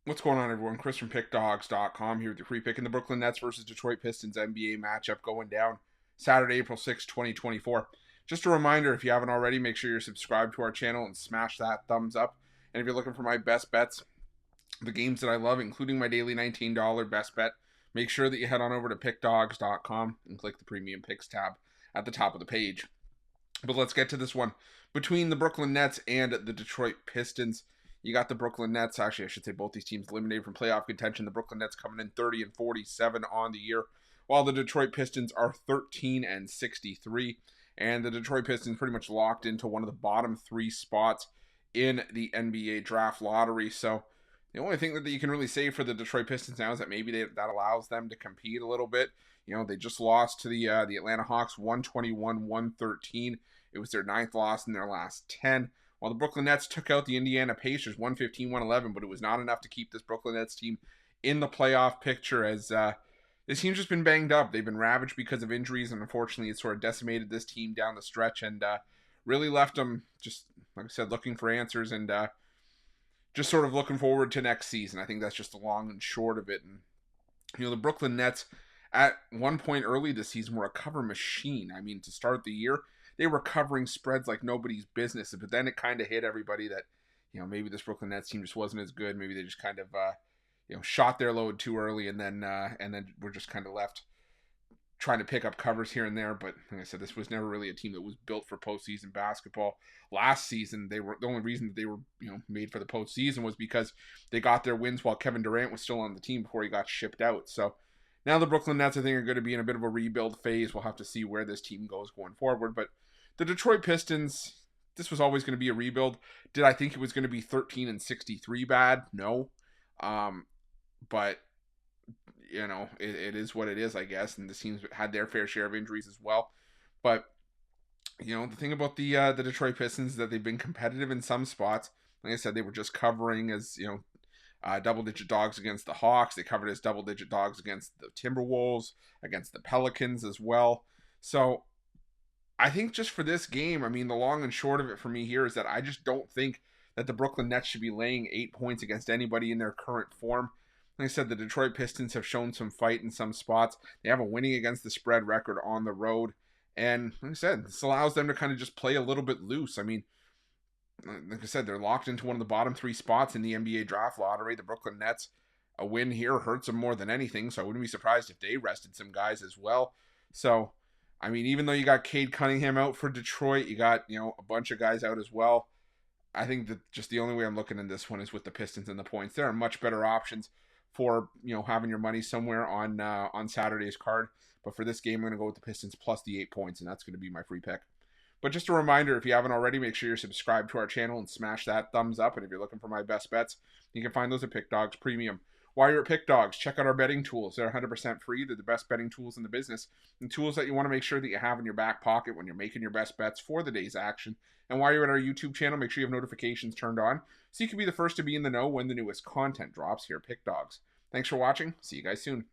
What's going on, everyone? Chris from Pickdawgz.com here with your free pick in the Brooklyn Nets versus Detroit Pistons NBA matchup going down Saturday, April 6, 2024. Just a reminder, if you haven't already, make sure you're subscribed to our channel and smash that thumbs up. And if you're looking for my best bets, the games that I love, including my daily $19 best bet, make sure that you head on over to Pickdawgz.com and click the Premium Picks tab at the top of the page. But let's get to this one. Between the Brooklyn Nets and the Detroit Pistons, you got the Brooklyn Nets. Actually, I should say both these teams eliminated from playoff contention. The Brooklyn Nets coming in 30-47 on the year, while the Detroit Pistons are 13-63. And the Detroit Pistons pretty much locked into one of the bottom three spots in the NBA draft lottery. So the only thing that you can really say for the Detroit Pistons now is that maybe that allows them to compete a little bit. You know, they just lost to the Atlanta Hawks 121-113. It was their ninth loss in their last 10. While the Brooklyn Nets took out the Indiana Pacers 115-111, but it was not enough to keep this Brooklyn Nets team in the playoff picture, as this team's just been banged up. They've been ravaged because of injuries, and unfortunately it sort of decimated this team down the stretch and really left them, just like I said, looking for answers and just sort of looking forward to next season. I think that's just the long and short of it. And you know, the Brooklyn Nets at one point early this season were a cover machine. I mean, to start the year, they were covering spreads like nobody's business. But then it kind of hit everybody that, you know, maybe this Brooklyn Nets team just wasn't as good. Maybe they just kind of, shot their load too early, and then we're just kind of left trying to pick up covers here and there. But like I said, this was never really a team that was built for postseason basketball. Last season, they were the only reason that they were made for the postseason was because they got their wins while Kevin Durant was still on the team before he got shipped out. So now the Brooklyn Nets, I think, are going to be in a bit of a rebuild phase. We'll have to see where this team goes going forward. But the Detroit Pistons, this was always going to be a rebuild. Did I think it was going to be 13-63 bad? No. But, you know, it is what it is, I guess. And the teams had their fair share of injuries as well. But, you know, the thing about the Detroit Pistons is that they've been competitive in some spots. Like I said, they were just covering as, double-digit dogs against the Hawks. They covered as double-digit dogs against the Timberwolves, against the Pelicans as well. So I think just for this game, I mean, the long and short of it for me here is that I just don't think that the Brooklyn Nets should be laying 8 points against anybody in their current form. Like I said, the Detroit Pistons have shown some fight in some spots. They have a winning against the spread record on the road. And like I said, this allows them to kind of just play a little bit loose. I mean, like I said, they're locked into one of the bottom three spots in the NBA draft lottery. The Brooklyn Nets, a win here hurts them more than anything, so I wouldn't be surprised if they rested some guys as well. So, I mean, even though you got Cade Cunningham out for Detroit, you got, a bunch of guys out as well. I think that just the only way I'm looking in this one is with the Pistons and the points. There are much better options for, having your money somewhere on Saturday's card. But for this game, I'm going to go with the Pistons plus the 8 points, and that's going to be my free pick. But just a reminder, if you haven't already, make sure you're subscribed to our channel and smash that thumbs up. And if you're looking for my best bets, you can find those at Pickdawgz Premium. While you're at Pickdawgz, check out our betting tools. They're 100% free. They're the best betting tools in the business, and tools that you want to make sure that you have in your back pocket when you're making your best bets for the day's action. And while you're at our YouTube channel, make sure you have notifications turned on so you can be the first to be in the know when the newest content drops here at Pickdawgz. Thanks for watching. See you guys soon.